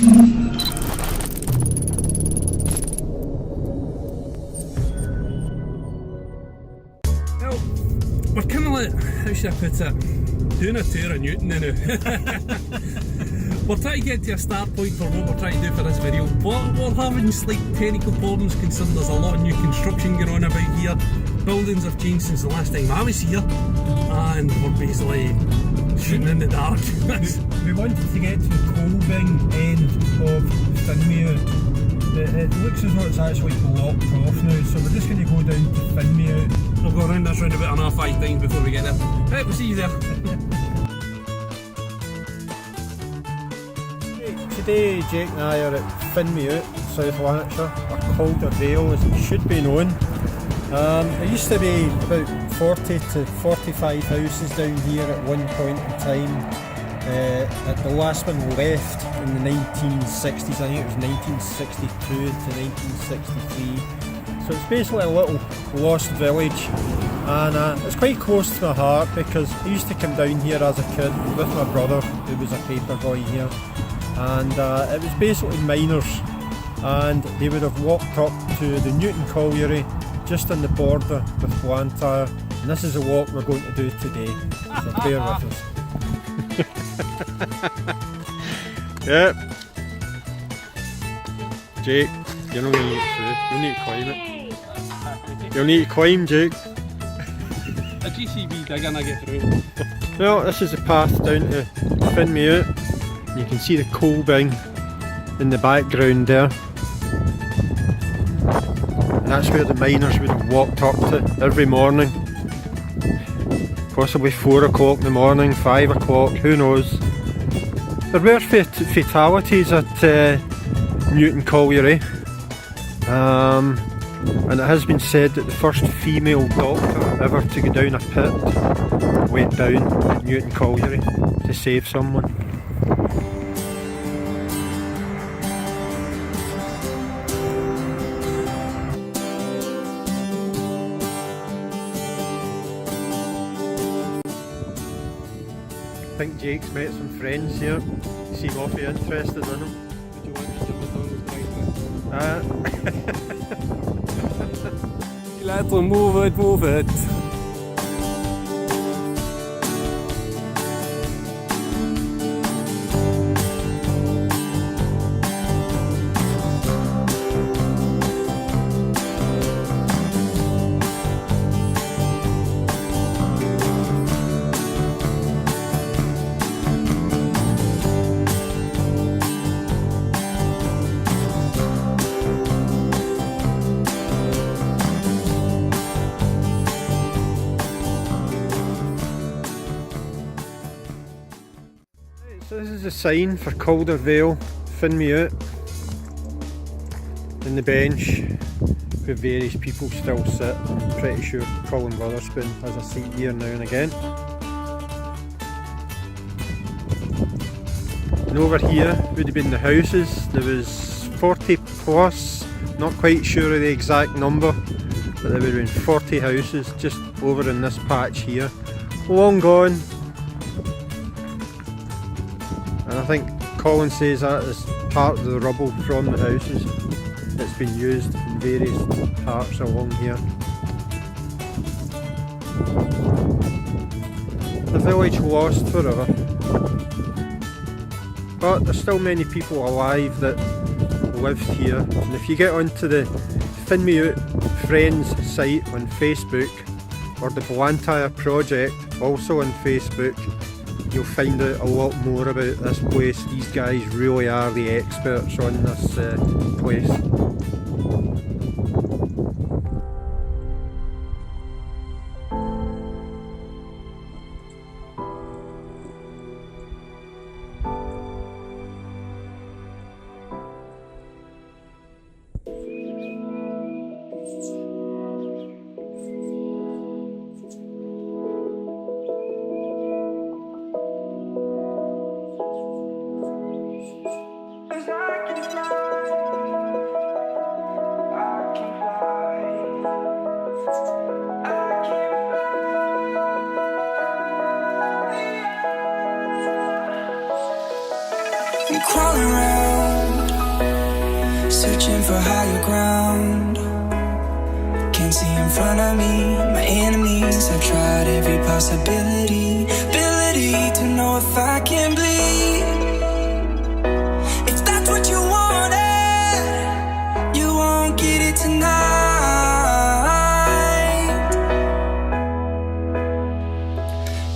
Well, we're kind of like, how should I put it, doing a tour of Newton now. We're trying to get to a start point for what we're trying to do for this video, but we're having slight technical problems considering there's a lot of new construction going on about here. Buildings have changed since the last time I was here, and we're basically shooting in the dark. We wanted to get to the Colving end of Finmeout. It looks as though it's actually blocked off now, so we're just going to go down to Finmeout. We'll go around this roundabout another 5 times before we get there. Right, we'll see you there. Today Jake and I are at Finmeout, South Lanarkshire, or Caldervale as it should be known. There used to be about 40 to 45 houses down here at one point in time. The last one left in the 1960s, I think it was 1962 to 1963. So it's basically a little lost village, and it's quite close to my heart because I used to come down here as a kid with my brother who was a paper boy here. And it was basically miners, and they would have walked up to the Newton Colliery just on the border with Blantyre, and this is a walk we're going to do today, so bear with us. Yep. Jake, you're not going to get through, you'll need to climb it. You'll need to climb, Jake. A GCB digger and I get through. Well, this is the path down to Finmeout. You can see the coal bin in the background there. And that's where the miners would have walked up to every morning. Possibly 4 o'clock in the morning, 5 o'clock, who knows. There were fatalities at Newton Colliery. And it has been said that the first female doctor ever to go down a pit went down at Newton Colliery to save someone. I think Jake's met some friends here. You seem awfully interested in them. Would you want to jump on Let them move it, move it. So this is a sign for Caldervale, Finmeout, and the bench where various people still sit. I'm pretty sure Colin Witherspoon has a seat here now and again. And over here would have been the houses. There was 40 plus, not quite sure of the exact number, but there would have been 40 houses just over in this patch here. Long gone. And I think Colin says that is part of the rubble from the houses that's been used in various parts along here. The village lost forever. But there's still many people alive that lived here. And if you get onto the Finmeoot Friends site on Facebook, or the Blantyre Project, also on Facebook, you'll find out a lot more about this place. These guys really are the experts on this place. responsibility, ability to know if I can bleed. If that's what you wanted, you won't get it tonight.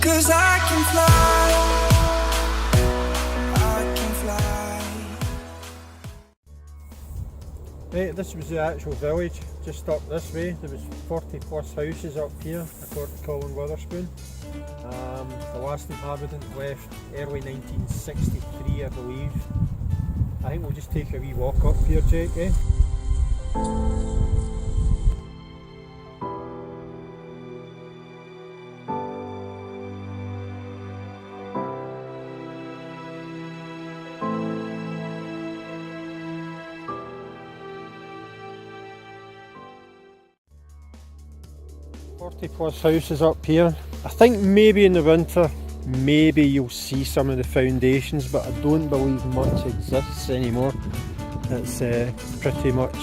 'Cause I can fly, I can fly. Right, this was the actual village, just up this way. There was 40 plus houses up here, according to Colin Witherspoon. The last inhabitant left early 1963, I believe. I think we'll just take a wee walk up here, Jake, eh? Plus houses up here. I think maybe in the winter, maybe you'll see some of the foundations, but I don't believe much exists anymore. It's pretty much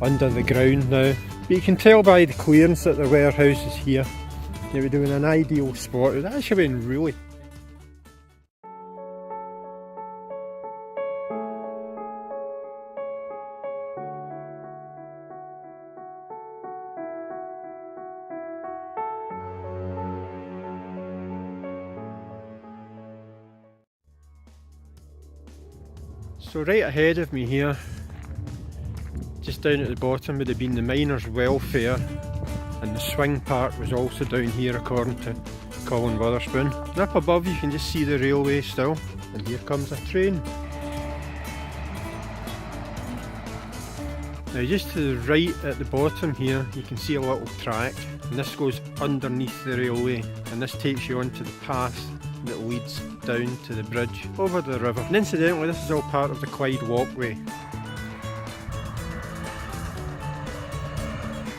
under the ground now. But you can tell by the clearance that there were houses here. They were doing an ideal spot. It was actually been really. So right ahead of me here, just down at the bottom would have been the miners' welfare, and the swing park was also down here according to Colin Witherspoon. And up above you can just see the railway still, and here comes a train. Now just to the right at the bottom here you can see a little track, and this goes underneath the railway, and this takes you onto the path that leads down to the bridge over the river. And incidentally, this is all part of the Clyde Walkway.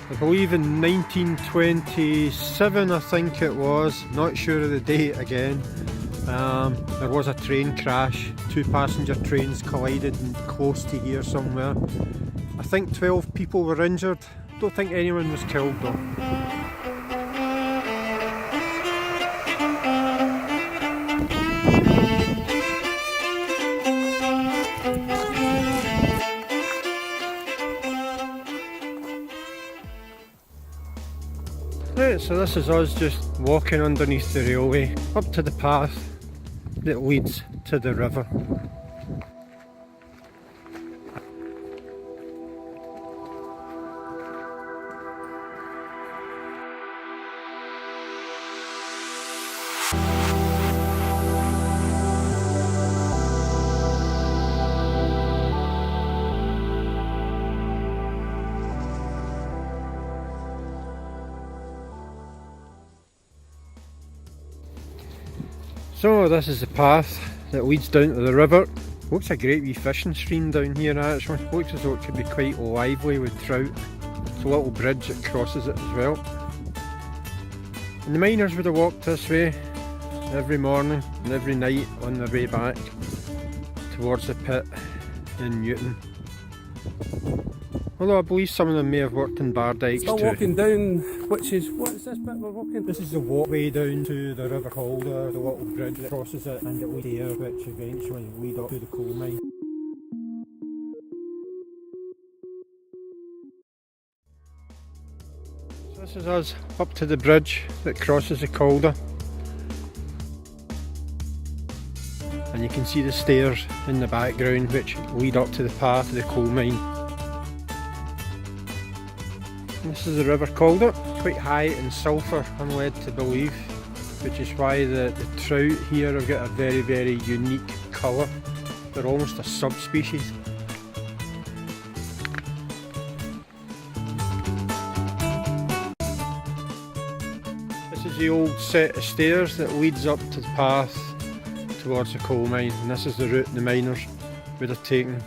I believe in 1927, I think it was, not sure of the date again, there was a train crash. 2 passenger trains collided close to here somewhere. I think 12 people were injured. Don't think anyone was killed though. Right, so this is us just walking underneath the railway up to the path that leads to the river. So this is the path that leads down to the river. Looks a great wee fishing stream down here actually. Looks as though it could be quite lively with trout. There's a little bridge that crosses it as well. And the miners would have walked this way every morning and every night on their way back towards the pit in Newton. Although I believe some of them may have worked in Bardykes too. Still walking down, which is, what is this bit we're walking? This is the walkway down to the River Calder, the little bridge that crosses it, and it leads there, which eventually lead up to the coal mine. So this is us up to the bridge that crosses the Calder. And you can see the stairs in the background which lead up to the path of the coal mine. This is the River Calder, quite high in sulphur, I'm led to believe, which is why the trout here have got a very, very unique colour. They're almost a subspecies. This is the old set of stairs that leads up to the path towards the coal mine, and this is the route the miners would have taken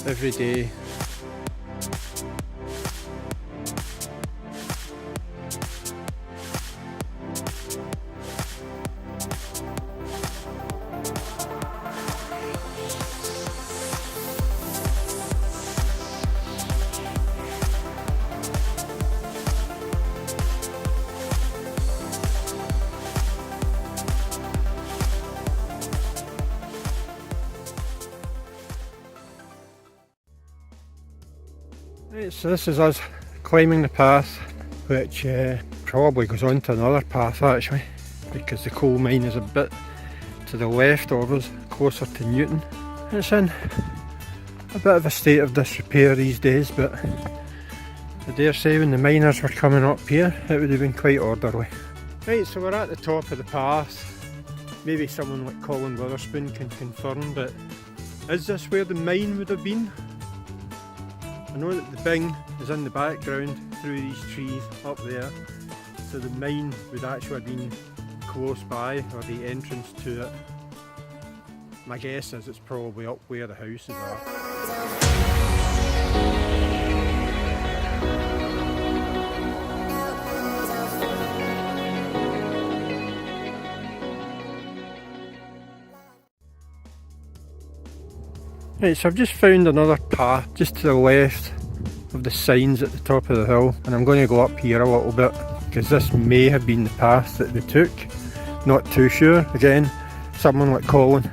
every day. Right, so this is us climbing the path, which probably goes on to another path actually, because the coal mine is a bit to the left of us, closer to Newton. It's in a bit of a state of disrepair these days, but I dare say when the miners were coming up here it would have been quite orderly. Right, so we're at the top of the path. Maybe someone like Colin Witherspoon can confirm, but is this where the mine would have been? I know that the Bing is in the background through these trees up there, so the mine would actually have been close by, or the entrance to it. My guess is it's probably up where the houses are. Right, so I've just found another path just to the left of the signs at the top of the hill, and I'm going to go up here a little bit because this may have been the path that they took. Not too sure. Again, someone like Colin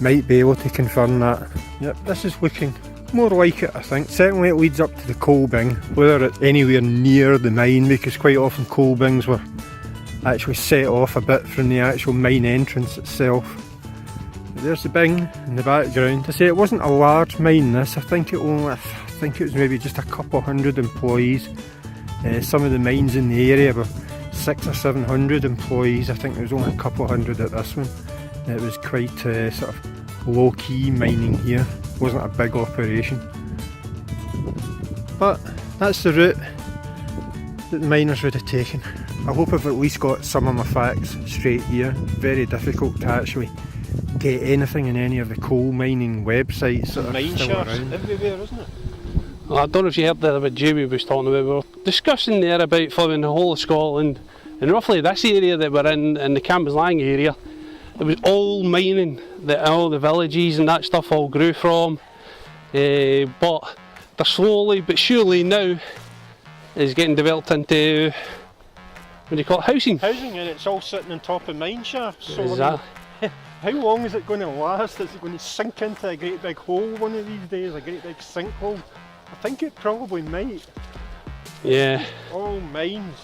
might be able to confirm that. Yep, this is looking more like it, I think. Certainly it leads up to the coal bin, whether it's anywhere near the mine, because quite often coal bins were actually set off a bit from the actual mine entrance itself. There's the Bing in the background. I say it wasn't a large mine this, I think it was maybe just a couple hundred employees. Some of the mines in the area were 600 or 700 employees. I think there was only a couple hundred at this one. It was quite sort of low-key mining here. It wasn't a big operation. But that's the route that the miners would have taken. I hope I've at least got some of my facts straight here. Very difficult to actually get anything in any of the coal mining websites that are still around. Everywhere, isn't it? Well, I don't know if you heard there about Jamie was talking about. We were discussing there about following the whole of Scotland, and roughly this area that we're in the Cambuslang area, it was all mining that all the villages and that stuff all grew from. But they're slowly but surely now is getting developed into, what do you call it, housing? Housing, and it's all sitting on top of mine shafts. So Exactly. how long is it going to last? Is it going to sink into a great big hole one of these days, a great big sinkhole? I think it probably might. Yeah. All mines,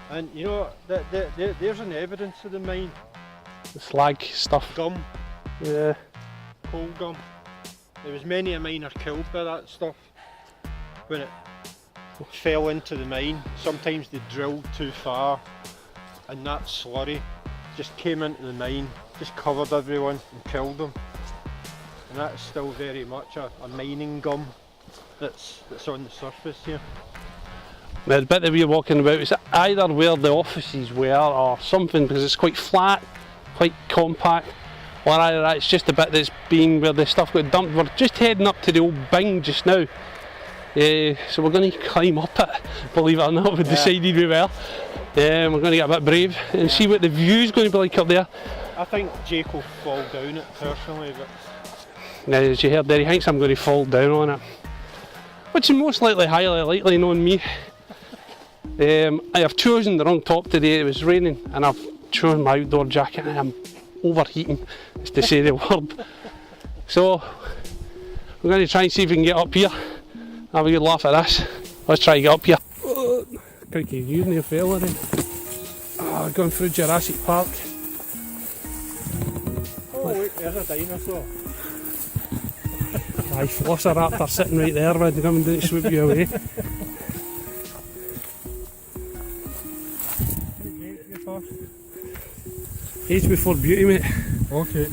and you know there's an evidence of the mine. The slag stuff. Gum, Yeah. coal gum. There was many a miner killed by that stuff when it fell into the mine. Sometimes they drilled too far, and that slurry just came into the mine, just covered everyone and killed them. And that's still very much a mining gum that's on the surface here. The bit that we're walking about is either where the offices were or something, because it's quite flat, quite compact, or either it's just the bit that's been where the stuff got dumped. We're just heading up to the old Bing just now. So we're going to climb up it, believe it or not. We decided we were. We're going to get a bit brave and see what the view's going to be like up there. I think Jake will fall down it personally, but Now, as you heard there, he thinks I'm going to fall down on it, which is most likely highly likely, knowing me. I have chosen the wrong top today. It was raining and I've chosen my outdoor jacket and I'm overheating, is to say the word. So we're going to try and see if we can get up here. Have a good laugh at this. Let's try to get up here. Crikey, you near fell already. Going through Jurassic Park. oh look, there's a dinosaur. Aye, Velociraptor sitting right there, ready to come and swoop you away. Age before beauty, mate. Okay.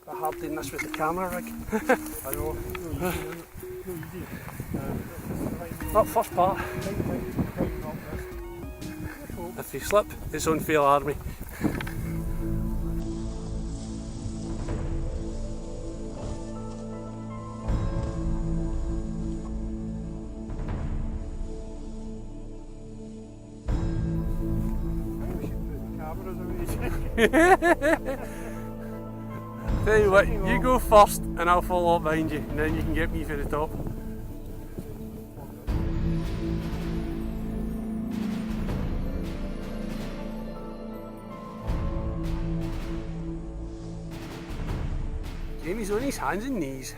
Got hard doing this with the camera rig. I know. That first part. If you slip, it's on fair army. Tell you what, you go first and I'll follow up behind you, and then you can get me to the top. Jamie's on his hands and knees.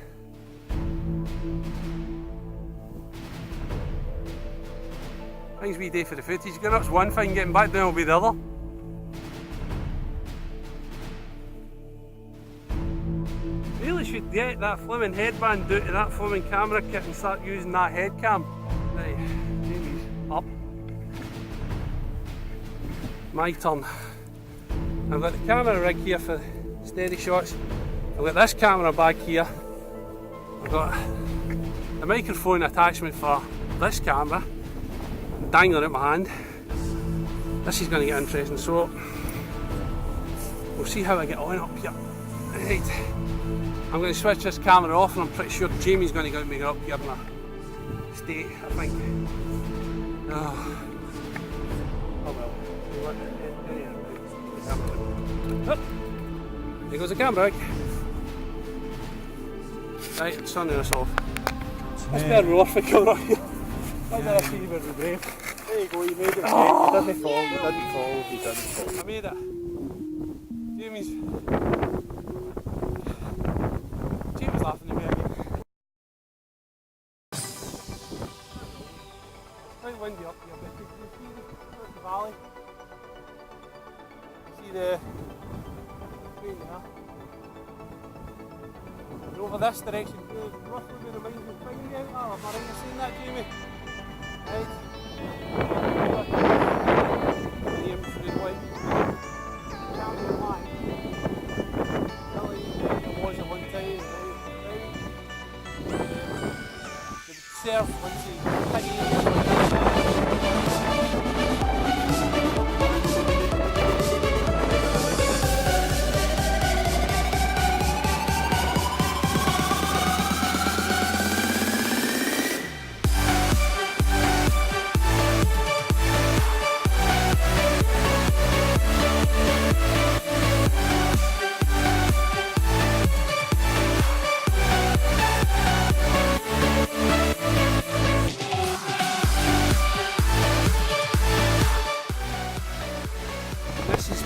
Things we do for the footage, getting up's one thing, getting back down will be the other. Really should get that flimming headband out of that flimming camera kit and start using that head cam. Right, Jamie's up. My turn. I've got the camera rig here for steady shots. I've got this camera back here. I've got the microphone attachment for this camera dangling at my hand. This is going to get interesting, so we'll see how I get on up here. Right, I'm going to switch this camera off and I'm pretty sure Jamie's going to get me up here in a state, I think. Oh well. Oh, there goes the camera. Right, I'm turning this off. That's better roar for camera here. Why did I see you were brave? There you go, you made it. He didn't fall, he didn't fall, he didn't fall. I made it. Jamie's laughing at me again. Quite windy up here, but you can see the valley. See the train there. And over this direction here is roughly where the mines will find you. Oh, am I right in saying that, Jamie? Right. Aim for the white. Camera line. Really, there was at one time. The surf once you hit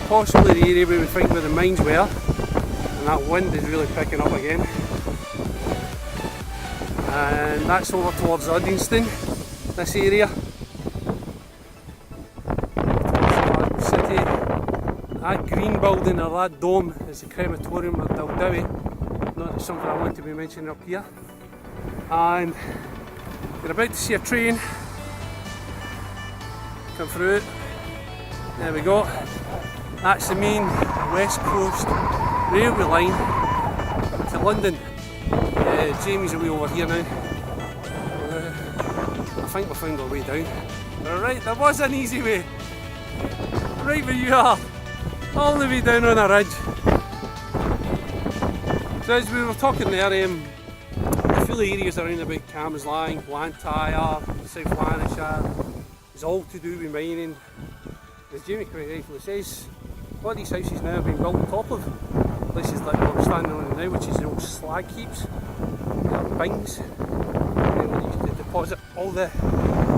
possibly the area where we think where the mines were, and that wind is really picking up again. And that's over towards Uddingston, this area. Towards city. That green building or that dome is the crematorium of Daldowie. Not that something I want to be mentioning up here. And you're about to see a train come through it. There we go. That's the main West Coast railway line to London. Jamie's away over here now. I think we found our way down. Alright, there was an easy way. Right where you are. All the way down on a ridge. So as we were talking there, the full areas around about Cambuslang, Blantyre, South Lanarkshire is all to do with mining. As Jamie quite rightfully says, a lot of these houses now have been built on top of places like what we're standing on now, which is the old slag heaps, bings, where they used to deposit all the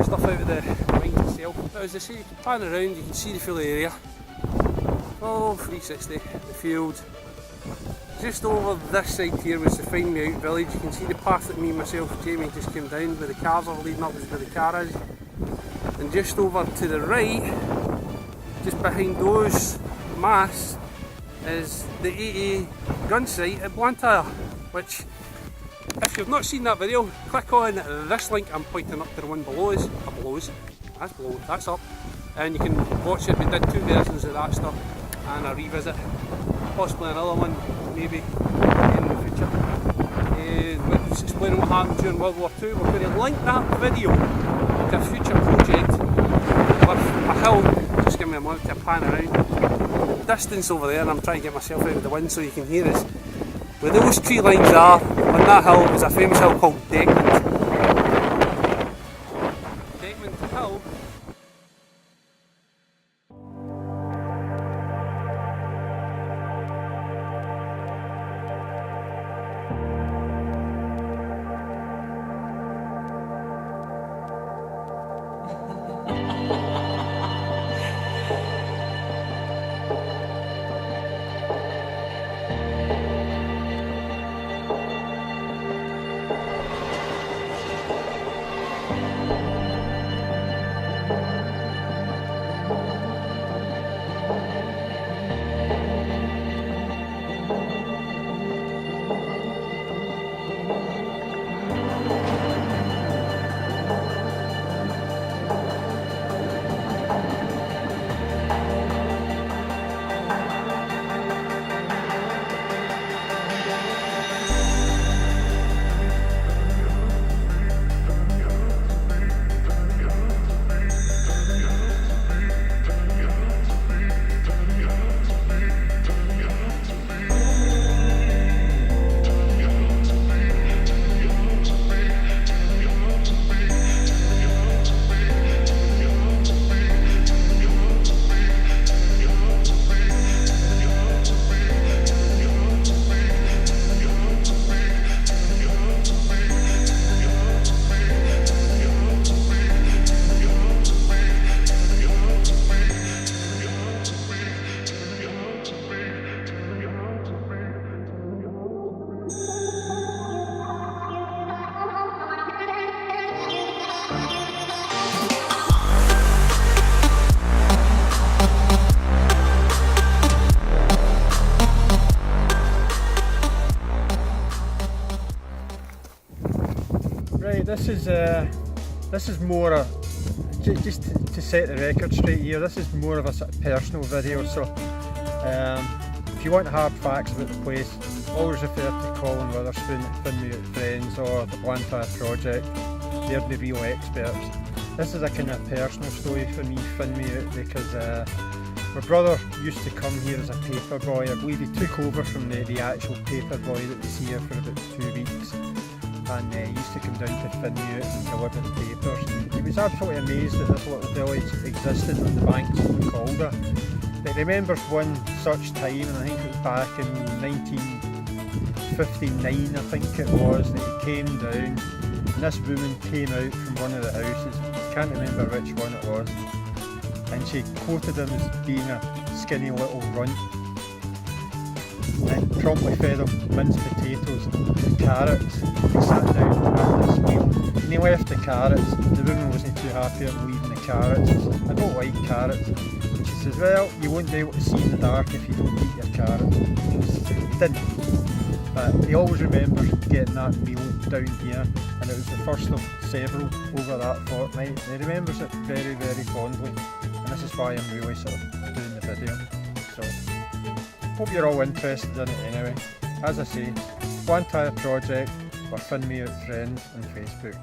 stuff out of the mines itself. But as I say, you can pan around, you can see the full area, all 360, the field. Just over this side here was the Finmeout village. You can see the path that me, myself, Jamie just came down, where the cars are leading up, is where the car is. And just over to the right, just behind those masts, is the AA gun site at Blantyre, which, if you've not seen that video, click on this link I'm pointing up to the one below us, that's below, that's up, and you can watch it. We did 2 versions of that stuff and a revisit, possibly another one maybe in the future. It's explaining what happened during World War II. We're going to link that video to a future project with a hill. Just give me a moment to pan around. Distance over there, and I'm trying to get myself out of the wind so you can hear us. Where those tree lines are, on that hill is a famous hill called Deckman. Deckman Hill. this is more a, just to set the record straight here, this is more of a sort of personal video, so if you want hard facts about the place, always refer to Colin Witherspoon at Finmeout Friends or the Blantyre Project. They're the real experts. This is a kind of personal story for me, Finmeout, because my brother used to come here as a paper boy. I believe he took over from the actual paper boy that was here for about 2 weeks, and he used to come down to Finmeout and deliver the papers. And he was absolutely amazed that this little village existed on the banks of the Calder. But he remembers one such time, and I think it was back in 1959, I think it was, that he came down and this woman came out from one of the houses, I can't remember which one it was, and she quoted him as being a skinny little runt, and promptly fed him minced potatoes and carrots. He sat down at this meal and he left the carrots. The woman wasn't too happy at leaving the carrots. He says, I don't like carrots. And she says, well, you won't be able to see in the dark if you don't eat your carrots. He didn't. But he always remembers getting that meal down here, and it was the first of several over that fortnight. He remembers it very, very fondly, and this is why I'm really sort of doing the video. So, hope you're all interested in it anyway. As I say, Blantyre Project or Finmeout Friend on Facebook.